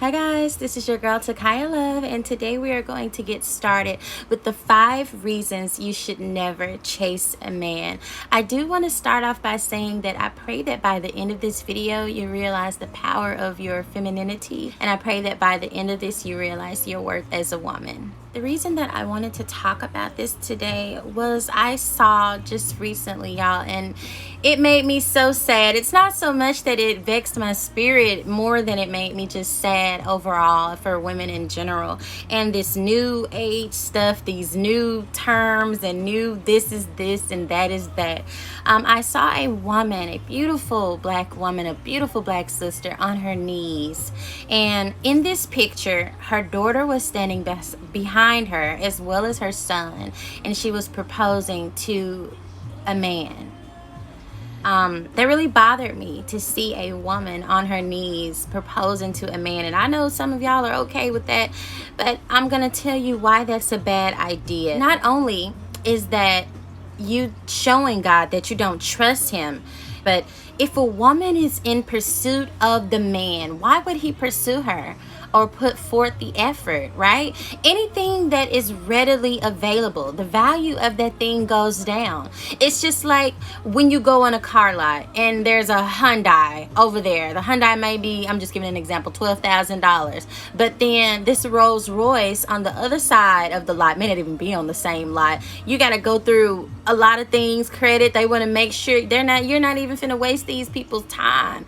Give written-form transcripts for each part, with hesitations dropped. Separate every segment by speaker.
Speaker 1: Hi guys, this is your girl Takaya Love, and today we are going to get started with the 5 reasons you should never chase a man. I do want to start off by saying that I pray that by the end of this video you realize the power of your femininity, and I pray that by the end of this you realize your worth as a woman. The reason that I wanted to talk about this today was I saw just recently, y'all, and it made me so sad. It's not so much that it vexed my spirit more than it made me just sad overall for women in general. And this new age stuff, these new terms and new this is this and that is that. I saw a woman, a beautiful black woman, a beautiful black sister on her knees. And in this picture, her daughter was standing behind her as well as her son. And she was proposing to a man. That really bothered me to see a woman on her knees proposing to a man. And I know some of y'all are okay with that, but I'm gonna tell you why that's a bad idea. Not only is that you showing God that you don't trust him, but if a woman is in pursuit of the man, why would he pursue her or put forth the effort, right? Anything that is readily available, the value of that thing goes down. It's just like when you go on a car lot and there's a Hyundai over there. The Hyundai may be, I'm just giving an example, $12,000. But then this Rolls Royce on the other side of the lot may not even be on the same lot. You got to go through a lot of things, credit. They want to make sure you're not even finna waste these people's time.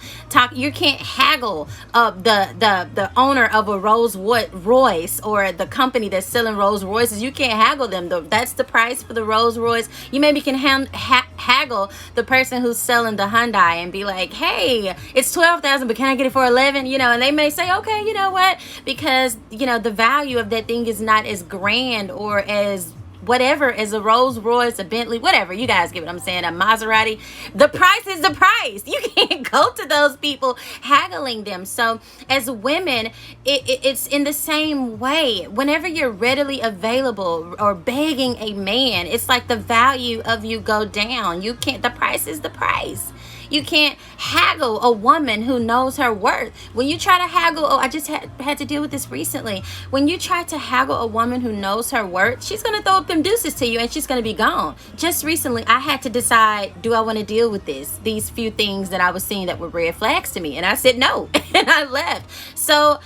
Speaker 1: You can't haggle the owner of a Rolls Royce or the company that's selling Rolls Royces. You can't haggle them. That's the price for the Rolls Royce. You maybe can haggle the person who's selling the Hyundai and be like, hey, it's $12,000, but can I get it for $11,000? You know, and they may say, okay, you know what? Because you know the value of that thing is not as grand or as whatever as a Rolls Royce, a Bentley, whatever. You guys get what I'm saying, a Maserati. The price is the price. You can't go to those people haggling them. So as women, it's in the same way. Whenever you're readily available or begging a man, it's like the value of you go down. You can't, the price is the price. You can't haggle a woman who knows her worth. When you try to haggle, I just had to deal with this recently. When you try to haggle a woman who knows her worth, she's going to throw up them deuces to you and she's going to be gone. Just recently, I had to decide, do I want to deal with these few things that I was seeing that were red flags to me? And I said no, and I left. So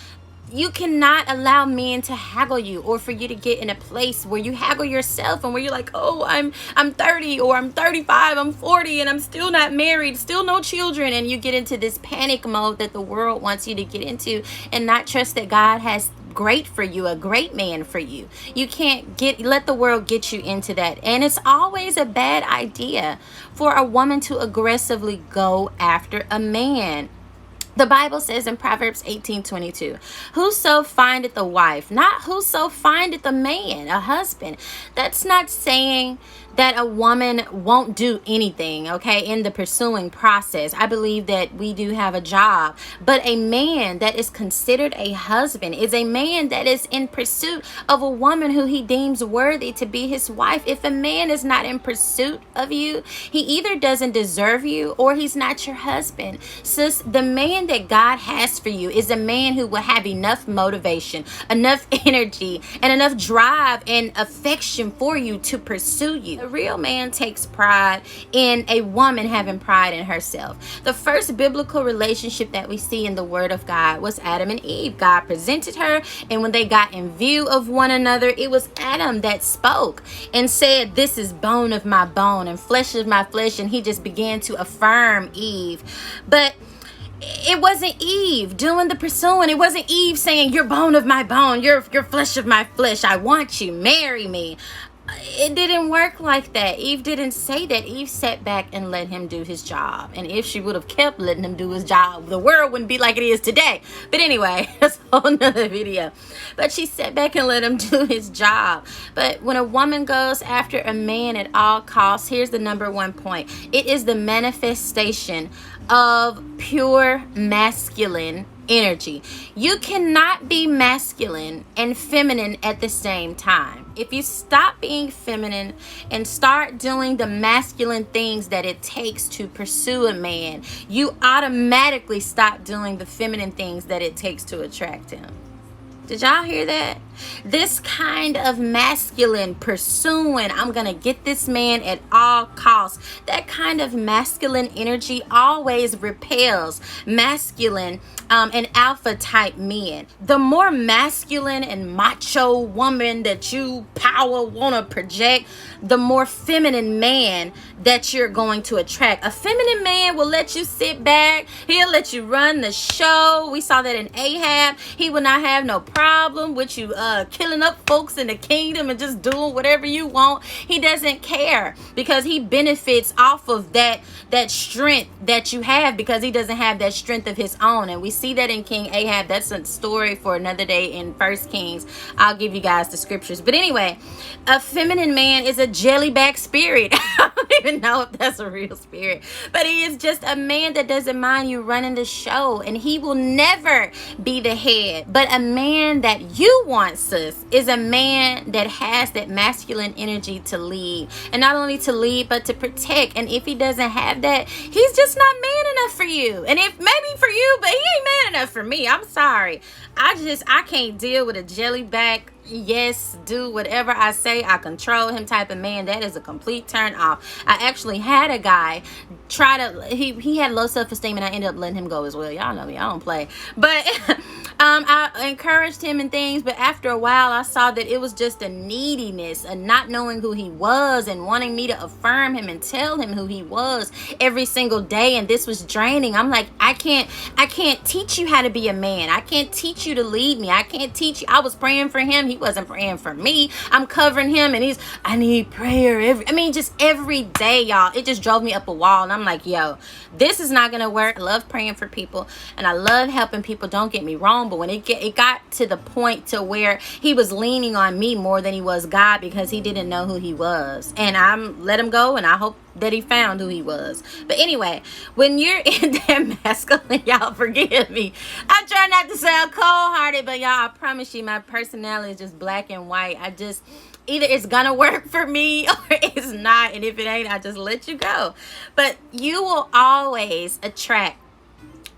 Speaker 1: you cannot allow men to haggle you, or for you to get in a place where you haggle yourself and where you're like, oh, I'm 30 or I'm 35, I'm 40 and I'm still not married, still no children. And you get into this panic mode that the world wants you to get into and not trust that God has great for you, a great man for you. You can't let the world get you into that. And it's always a bad idea for a woman to aggressively go after a man. The Bible says in Proverbs 18:22, whoso findeth a wife, not whoso findeth a man, a husband. That's not saying that a woman won't do anything, okay, in the pursuing process. I believe that we do have a job, but a man that is considered a husband is a man that is in pursuit of a woman who he deems worthy to be his wife. If a man is not in pursuit of you, he either doesn't deserve you or he's not your husband. Sis, the man that God has for you is a man who will have enough motivation, enough energy, and enough drive and affection for you to pursue you. A real man takes pride in a woman having pride in herself. The first biblical relationship that we see in the Word of God was Adam and Eve. God presented her, and when they got in view of one another, it was Adam that spoke and said, this is bone of my bone and flesh of my flesh, and he just began to affirm Eve. But it wasn't Eve doing the pursuing. It wasn't Eve saying, you're bone of my bone, you're flesh of my flesh, I want you, marry me. It didn't work like that. Eve didn't say that. Eve sat back and let him do his job. And if she would have kept letting him do his job, the world wouldn't be like it is today. But anyway, that's a whole nother video. But she sat back and let him do his job. But when a woman goes after a man at all costs, here's the number one point. It is the manifestation of pure masculine energy. You cannot be masculine and feminine at the same time. If you stop being feminine and start doing the masculine things that it takes to pursue a man, you automatically stop doing the feminine things that it takes to attract him. Did y'all hear that? This kind of masculine pursuing, I'm going to get this man at all costs. That kind of masculine energy always repels masculine and alpha type men. The more masculine and macho woman that you power want to project, the more feminine man that you're going to attract. A feminine man will let you sit back. He'll let you run the show. We saw that in Ahab. He will not have no problem with you killing up folks in the kingdom and just doing whatever you want. He doesn't care because he benefits off of that strength that you have, because he doesn't have that strength of his own. And we see that in King Ahab. That's a story for another day in 1 Kings. I'll give you guys the scriptures. But anyway, a feminine man is a jellyback spirit. I don't even know if that's a real spirit, but he is just a man that doesn't mind you running the show, and he will never be the head. But a man that you want, sis, is a man that has that masculine energy to lead, and not only to lead but to protect. And if he doesn't have that, he's just not man enough for you. And if maybe for you, but he ain't man enough for me. I'm sorry. I can't deal with a jellyback, yes, do whatever I say, I control him type of man. That is a complete turn off. I actually had a guy he had low self-esteem, and I ended up letting him go as well. Y'all know me, I don't play. But I encouraged him and things, but after a while I saw that it was just a neediness, a not knowing who he was and wanting me to affirm him and tell him who he was every single day. And this was draining. I'm like, I can't teach you how to be a man. I can't teach you to lead me. I can't teach you. I was praying for him. He wasn't praying for me. I'm covering him, and I need prayer just every day, y'all. It just drove me up a wall. And I'm like, yo, this is not gonna work. I love praying for people and I love helping people, don't get me wrong, but when it got to the point to where he was leaning on me more than he was God, because he didn't know who he was, and I'm let him go, and I hope that he found who he was. But anyway, when you're in that masculine, y'all forgive me, I try not to sound cold-hearted, but y'all, I promise you my personality is just black and white. Either it's gonna work for me or it's not, and if it ain't, I just let you go. But you will always attract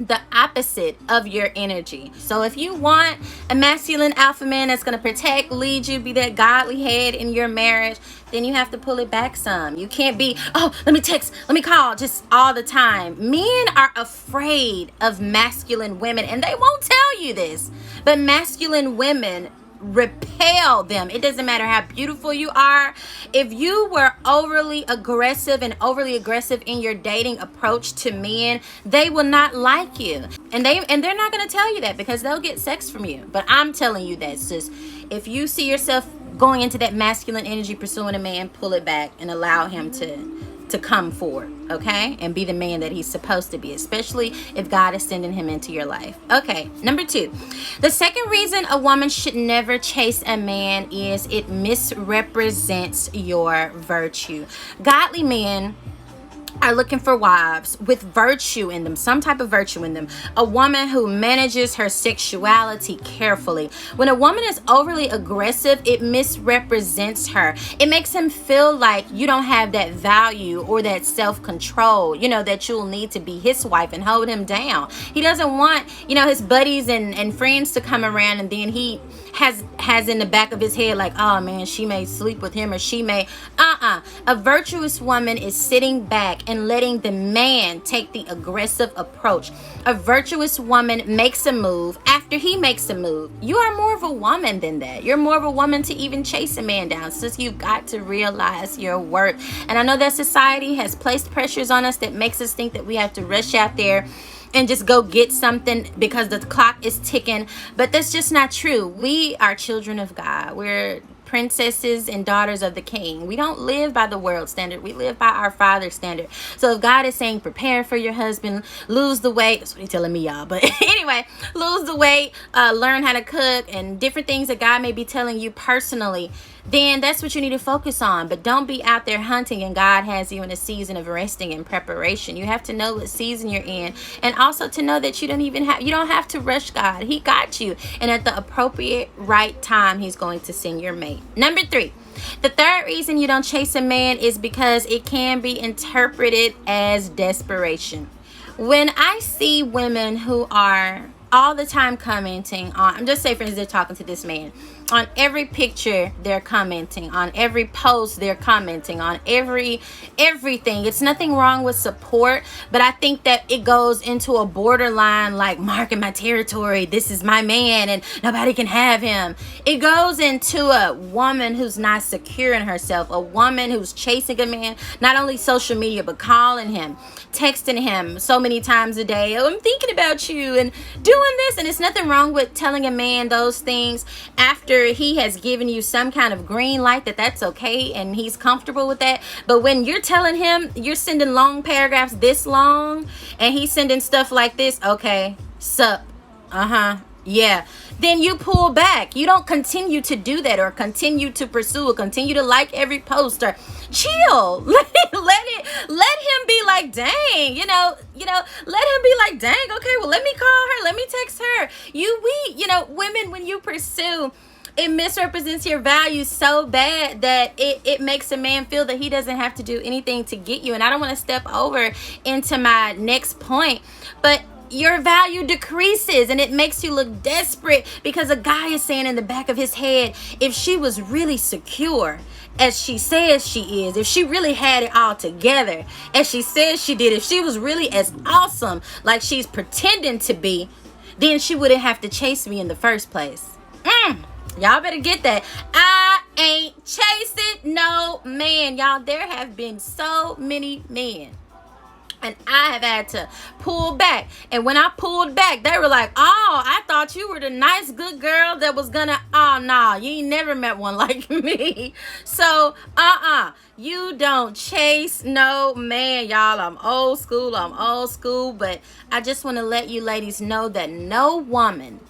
Speaker 1: the opposite of your energy. So if you want a masculine alpha man that's going to protect, lead you, be that godly head in your marriage, then you have to pull it back some. You can't be, oh, let me text, let me call, just all the time. Men are afraid of masculine women, and they won't tell you this, but masculine women repel them. It doesn't matter how beautiful you are. If you were overly aggressive in your dating approach to men, they will not like you, and they're not going to tell you that because they'll get sex from you. But I'm telling you that, sis, if you see yourself going into that masculine energy pursuing a man, pull it back and allow him to come forward, okay, and be the man that he's supposed to be, especially if God is sending him into your life. Okay, number 2, the second reason a woman should never chase a man is it misrepresents your virtue. Godly men are looking for wives with virtue in them, some type of virtue in them. A woman who manages her sexuality carefully. When a woman is overly aggressive, it misrepresents her. It makes him feel like you don't have that value or that self-control, that you'll need to be his wife and hold him down. He doesn't want, his buddies and friends to come around, and then he has in the back of his head like, oh man, she may sleep with him, or she may a virtuous woman is sitting back and letting the man take the aggressive approach. A virtuous woman makes a move after he makes a move. You are more of a woman than that. You're more of a woman to even chase a man down. Sis, you've got to realize your worth. And I know that society has placed pressures on us that makes us think that we have to rush out there and just go get something because the clock is ticking. But that's just not true. We are children of God. We're princesses and daughters of the King. We don't live by the world standard. We live by our Father's standard. So if God is saying prepare for your husband, lose the weight, that's what he's telling me, y'all. But anyway, lose the weight, learn how to cook, and different things that God may be telling you personally, then that's what you need to focus on. But don't be out there hunting and God has you in a season of resting and preparation. You have to know what season you're in, and also to know that you don't have to rush God. He got you, and at the appropriate right time He's going to send your mate. Number 3, the third reason you don't chase a man is because it can be interpreted as desperation. When I see women who are all the time commenting on, I'm just saying, for instance, they're talking to this man. On every picture, they're commenting. On every post, they're commenting. On everything. It's nothing wrong with support, but I think that it goes into a borderline, like marking my territory. This is my man and nobody can have him. It goes into a woman who's not secure in herself, a woman who's chasing a man, not only social media, but calling him, texting him so many times a day. Oh, I'm thinking about you and doing this. And it's nothing wrong with telling a man those things after he has given you some kind of green light that's okay and he's comfortable with that. But when you're telling him, you're sending long paragraphs this long and he's sending stuff like this, okay, sup, yeah, then you pull back. You don't continue to do that or continue to pursue or continue to like every post or chill. Let him be like, dang, let him be like, dang, okay, well, let me call her, let me text her. Women, when you pursue, it misrepresents your values so bad that it makes a man feel that he doesn't have to do anything to get you. And I don't want to step over into my next point, but your value decreases and it makes you look desperate because a guy is saying in the back of his head, if she was really secure as she says she is, if she really had it all together as she says she did, if she was really as awesome like she's pretending to be, then she wouldn't have to chase me in the first place. Y'all better get that. I ain't chasing no man. Y'all, there have been so many men, and I have had to pull back. And when I pulled back, they were like, oh, I thought you were the nice, good girl that was gonna, oh, nah, you ain't never met one like me. So, you don't chase no man, y'all. I'm old school. But I just want to let you ladies know that no woman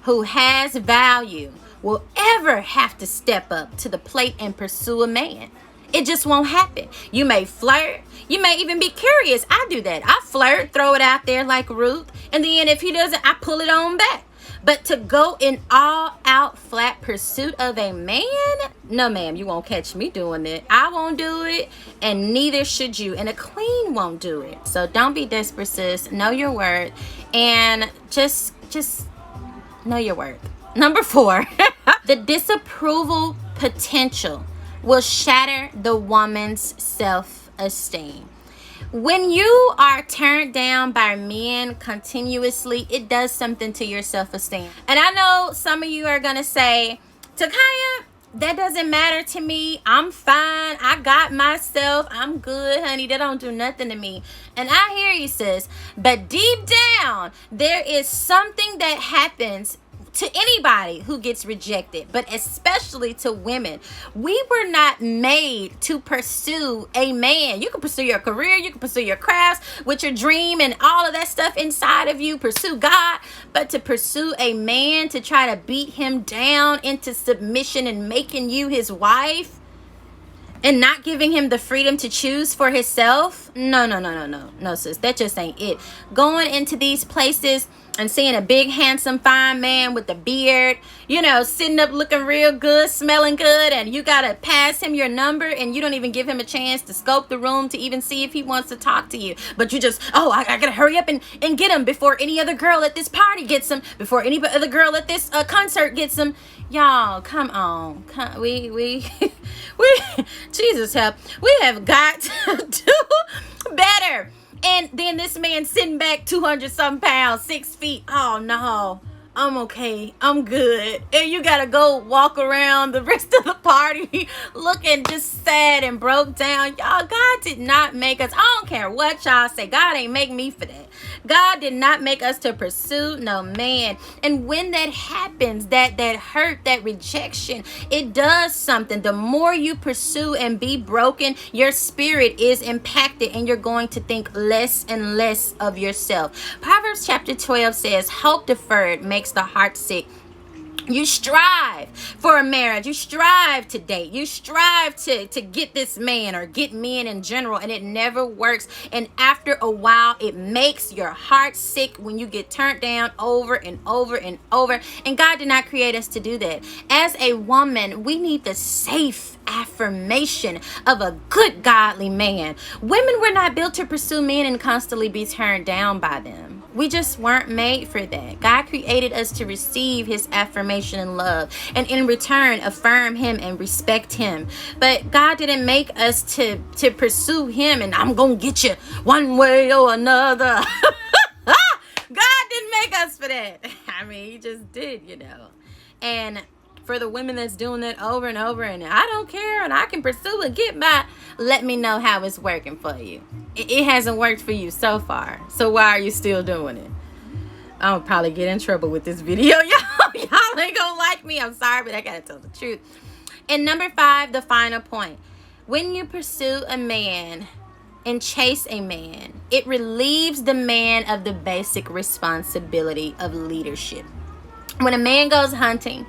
Speaker 1: who has value will ever have to step up to the plate and pursue a man. It just won't happen. You may flirt. You may even be curious. I do that. I flirt, throw it out there like Ruth. And then if he doesn't, I pull it on back. But to go in all-out flat pursuit of a man, no, ma'am, you won't catch me doing it. I won't do it, and neither should you. And a queen won't do it. So don't be desperate, sis. Know your worth, and just know your worth. Number 4, the disapproval potential will shatter the woman's self-esteem. When you are turned down by men continuously, it does something to your self-esteem. And I know some of you are going to say, Takaya, that doesn't matter to me. I'm fine. I got myself. I'm good, honey. That don't do nothing to me. And I hear you, sis. But deep down, there is something that happens to anybody who gets rejected, but especially to women. We were not made to pursue a man. You can pursue your career, you can pursue your crafts with your dream and all of that stuff inside of you, pursue God, but to pursue a man, to try to beat him down into submission and making you his wife and not giving him the freedom to choose for himself, no, sis, that just ain't it. Going into these places and seeing a big, handsome, fine man with a beard, sitting up looking real good, smelling good, and you gotta pass him your number and you don't even give him a chance to scope the room to even see if he wants to talk to you. But you just, I gotta hurry up and get him before any other girl at this party gets him, before any other girl at this concert gets him. Y'all, come on. We Jesus help. We have got to do better. And then this man sitting back 200-something pounds, 6 feet. Oh, no. I'm okay. I'm good. And you got to go walk around the rest of the party looking just sad and broke down. Y'all, God did not make us. I don't care what y'all say. God ain't make me for that. God did not make us to pursue no man. And when that happens, that hurt, that rejection, it does something. The more you pursue and be broken, your spirit is impacted and you're going to think less and less of yourself. Proverbs chapter 12 says, hope deferred makes the heart sick, You strive for a marriage. You strive to date. You strive to get this man or get men in general, and it never works. And after a while, it makes your heart sick when you get turned down over and over and over. And God did not create us to do that. As a woman, we need the safe affirmation of a good godly man. Women were not built to pursue men and constantly be turned down by them. We just weren't made for that. God created us to receive his affirmation and love, and in return affirm him and respect him. But God didn't make us to pursue him and I'm gonna get you one way or another. God didn't make us for that. I mean, he just did, And for the women that's doing that over and over, and I don't care and I can pursue and get by, let me know how it's working for you. It hasn't worked for you so far. So why are you still doing it? I'll probably get in trouble with this video. Y'all ain't gonna like me. I'm sorry, but I gotta tell the truth. And number 5, the final point. When you pursue a man and chase a man, it relieves the man of the basic responsibility of leadership. When a man goes hunting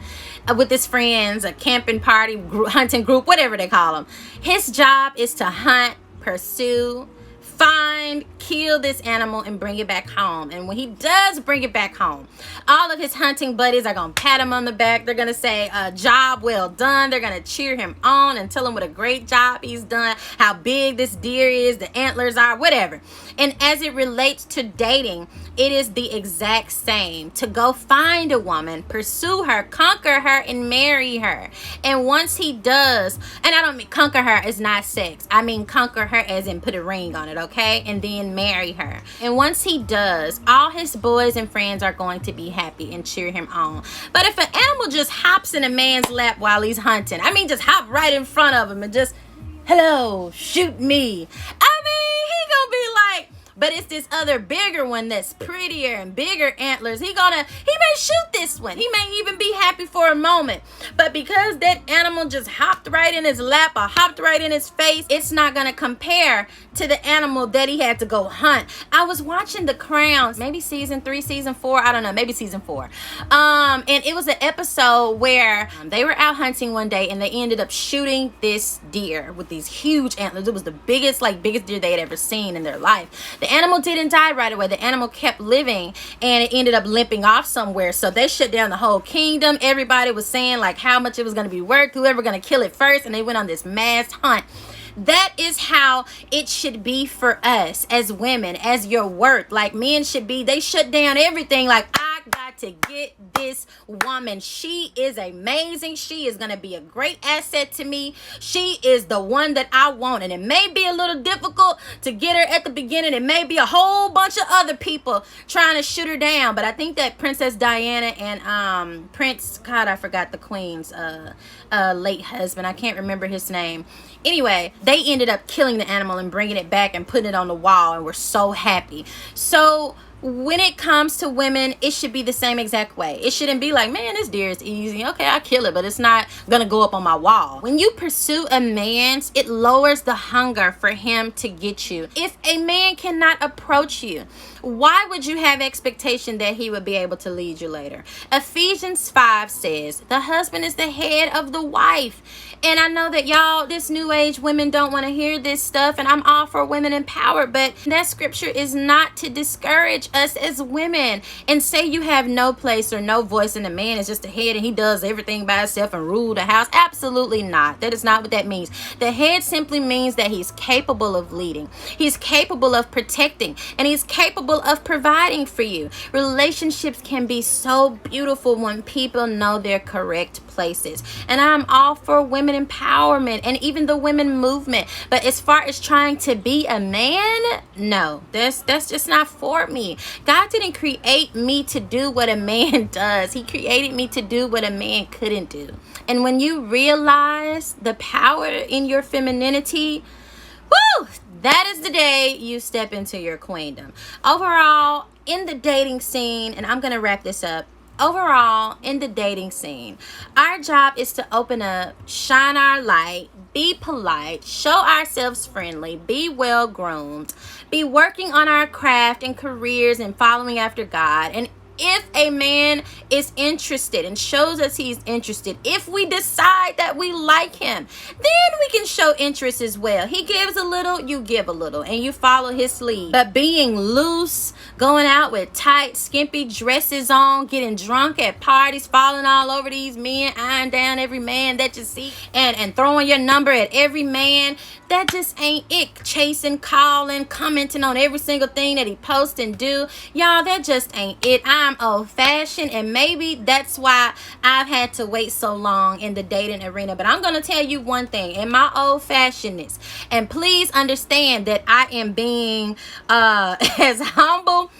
Speaker 1: with his friends, a camping party, hunting group, whatever they call them, his job is to hunt, pursue, find, kill this animal, and bring it back home. And when he does bring it back home, all of his hunting buddies are going to pat him on the back. They're going to say, job well done. They're going to cheer him on and tell him what a great job he's done, how big this deer is, the antlers are, whatever. And as it relates to dating, it is the exact same. To go find a woman, pursue her, conquer her, and marry her. And once he does, and I don't mean conquer her as not sex. I mean conquer her as in put a ring on it, okay? And then marry her. And once he does, all his boys and friends are going to be happy and cheer him on. But if an animal just hops in a man's lap while he's hunting, I mean just hop right in front of him and just, hello, shoot me. I mean, he gonna be like, but it's this other bigger one that's prettier and bigger antlers. He may shoot this one. He may even be happy for a moment. But because that animal just hopped right in his lap or hopped right in his face, it's not going to compare to the animal that he had to go hunt. I was watching The Crown, maybe season 3, season 4. I don't know, maybe season 4. And it was an episode where they were out hunting one day and they ended up shooting this deer with these huge antlers. It was the biggest deer they had ever seen in their life. The animal didn't die right away. The animal kept living and it ended up limping off somewhere. So they shut down the whole kingdom. Everybody was saying like how much it was going to be worth, whoever going to kill it first. And they went on this mass hunt. That is how it should be for us as women, as your worth. Like men should be, they shut down everything. Like, I got to get this woman. She is amazing. She is going to be a great asset to me. She is the one that I want. And it may be a little difficult to get her at the beginning. It may be a whole bunch of other people trying to shoot her down. But I think that Princess Diana and Prince, God, I forgot the Queen's late husband. I can't remember his name. Anyway, they ended up killing the animal and bringing it back and putting it on the wall, and we're so happy. So when it comes to women, it should be the same exact way. It shouldn't be like, man, this deer is easy. Okay, I'll kill it, but it's not gonna go up on my wall. When you pursue a man, it lowers the hunger for him to get you. If a man cannot approach you, why would you have expectation that he would be able to lead you later? Ephesians 5 says, the husband is the head of the wife. And I know that y'all, this new age women don't want to hear this stuff, and I'm all for women empowered, but that scripture is not to discourage us as women and say you have no place or no voice and the man is just the head and he does everything by himself and rule the house. Absolutely not. That is not what that means. The head simply means that he's capable of leading. He's capable of protecting, and he's capable of providing for you. Relationships can be so beautiful when people know their correct places. And I'm all for women empowerment and even the women movement. But as far as trying to be a man, no, that's just not for me. God didn't create me to do what a man does. He created me to do what a man couldn't do. And when you realize the power in your femininity, woo, that is the day you step into your queendom. Overall, in the dating scene, and I'm going to wrap this up. Overall, in the dating scene, our job is to open up, shine our light, be polite, show ourselves friendly, be well groomed, be working on our craft and careers and following after God. And If a man is interested and shows us he's interested, if we decide that we like him, then we can show interest as well. He gives a little, you give a little, and you follow his lead. But being loose, going out with tight, skimpy dresses on, getting drunk at parties, falling all over these men, eyeing down every man that you see, and throwing your number at every man, that just ain't it. Chasing, calling, commenting on every single thing that he posts and do. Y'all, that just ain't it. I'm old-fashioned, and maybe that's why I've had to wait so long in the dating arena. But I'm going to tell you one thing. In my old-fashionedness, and please understand that I am being as humble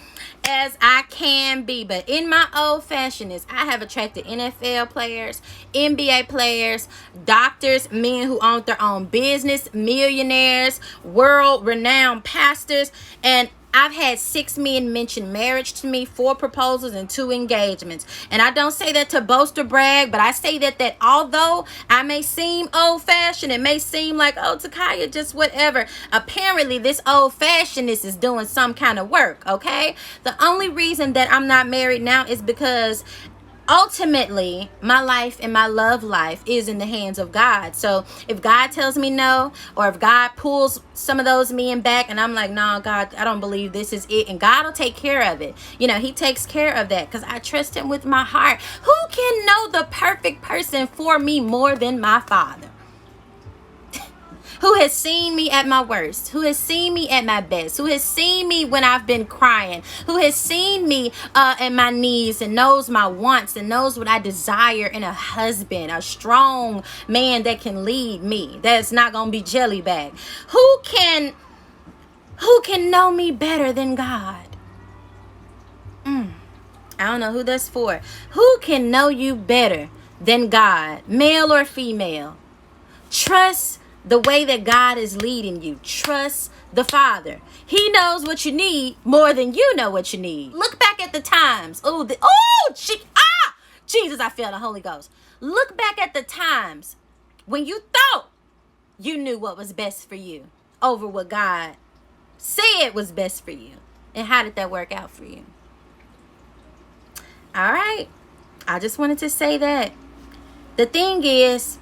Speaker 1: as I can be, but in my old-fashionedness, I have attracted NFL players, NBA players, doctors, men who own their own business, millionaires, world-renowned pastors, and I've had 6 men mention marriage to me, 4 proposals and 2 engagements. And I don't say that to boast or brag, but I say that although I may seem old-fashioned, it may seem like, oh, Takaya, just whatever. Apparently, this old-fashionedness is doing some kind of work, okay? The only reason that I'm not married now is because ultimately, my life and my love life is in the hands of God. So if God tells me no, or if God pulls some of those men back and I'm like, no, God, I don't believe this is it, and God will take care of it. You know, he takes care of that because I trust him with my heart. Who can know the perfect person for me more than my Father? Who has seen me at my worst, who has seen me at my best, who has seen me when I've been crying, who has seen me at my knees and knows my wants and knows what I desire in a husband, a strong man that can lead me, that's not going to be jelly bag. Who can know me better than God? I don't know who that's for. Who can know you better than God, male or female? Trust the way that God is leading you. Trust the Father. He knows what you need more than you know what you need. Look back at the times. Jesus, I feel the Holy Ghost. Look back at the times when you thought you knew what was best for you over what God said was best for you. And how did that work out for you? All right. I just wanted to say that. The thing is,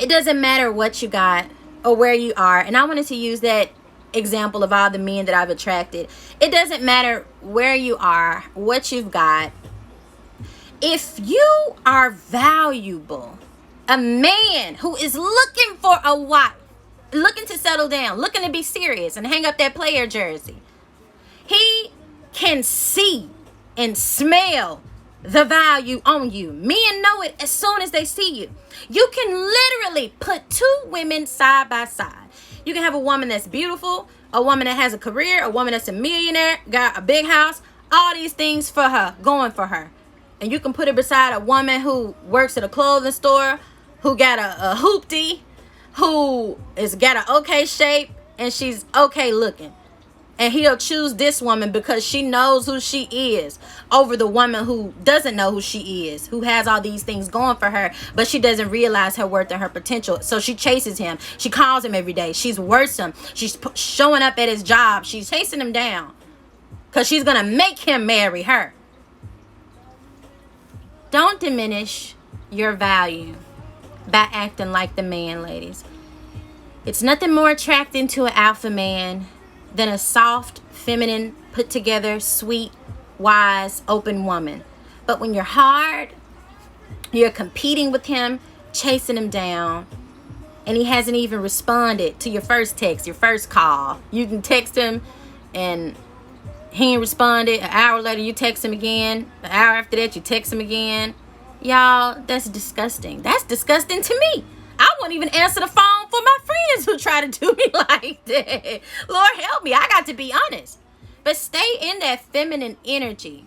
Speaker 1: it doesn't matter what you got or where you are. And I wanted to use that example of all the men that I've attracted. It doesn't matter where you are, what you've got. If you are valuable, a man who is looking for a wife, looking to settle down, looking to be serious and hang up that player jersey, he can see and smell the value on you. Men know it as soon as they see you. You can literally put 2 women side by side. You can have a woman that's beautiful, a woman that has a career, a woman that's a millionaire, got a big house, all these things for her, going for her. And you can put her beside a woman who works at a clothing store, who got a hoopty, who is got an okay shape, and she's okay looking. And he'll choose this woman because she knows who she is over the woman who doesn't know who she is, who has all these things going for her, but she doesn't realize her worth and her potential. So she chases him. She calls him every day. She's worth him. She's showing up at his job. She's chasing him down because she's going to make him marry her. Don't diminish your value by acting like the man, ladies. It's nothing more attracting to an alpha man than a soft, feminine, put together, sweet, wise, open woman. But when you're hard, you're competing with him, chasing him down, and he hasn't even responded to your first text, your first call. You can text him and he ain't responded. An hour later, you text him again. An hour after that, you text him again. Y'all, that's disgusting. That's disgusting to me. I won't even answer the phone for my friends who try to do me like that. Lord help me. I got to be honest. But stay in that feminine energy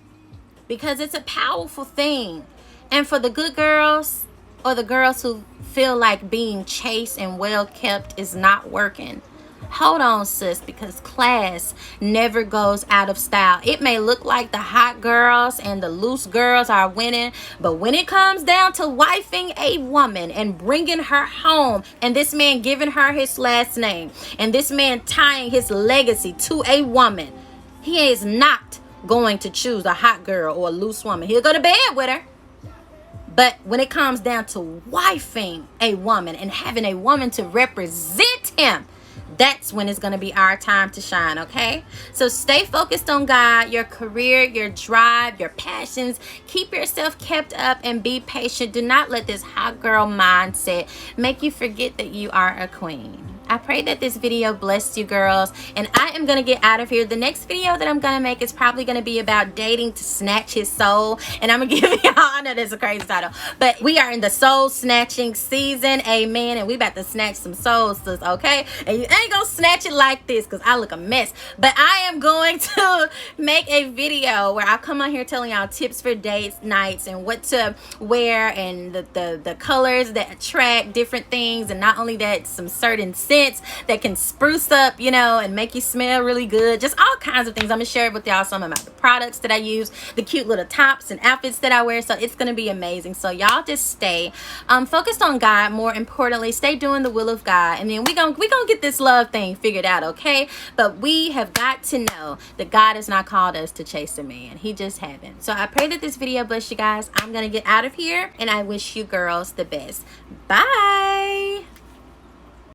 Speaker 1: because it's a powerful thing. And for the good girls or the girls who feel like being chaste and well kept is not working, hold on, sis, because class never goes out of style. It may look like the hot girls and the loose girls are winning, but when it comes down to wifing a woman and bringing her home, and this man giving her his last name, and this man tying his legacy to a woman, he is not going to choose a hot girl or a loose woman. He'll go to bed with her. But when it comes down to wifing a woman and having a woman to represent him, that's when it's going to be our time to shine, okay? So stay focused on God, your career, your drive, your passions. Keep yourself kept up and be patient. Do not let this hot girl mindset make you forget that you are a queen. I pray that this video blessed you, girls, and I am going to get out of here. The next video that I'm going to make is probably going to be about dating to snatch his soul, and I'm going to give y'all, I know that's a crazy title, but we are in the soul snatching season, amen, and we about to snatch some souls, sis, okay? And you ain't going to snatch it like this because I look a mess, but I am going to make a video where I come on here telling y'all tips for dates, nights, and what to wear, and the colors that attract different things, and not only that, some certain scents that can spruce up, you know, and make you smell really good. Just all kinds of things. I'm gonna share with y'all some about the products that I use, the cute little tops and outfits that I wear. So it's gonna be amazing. So y'all just stay focused on God. More importantly, stay doing the will of God, and then we gonna get this love thing figured out, okay? But we have got to know that God has not called us to chase a man. He just haven't. So I pray that this video bless you guys. I'm gonna get out of here, and I wish you girls the best. Bye.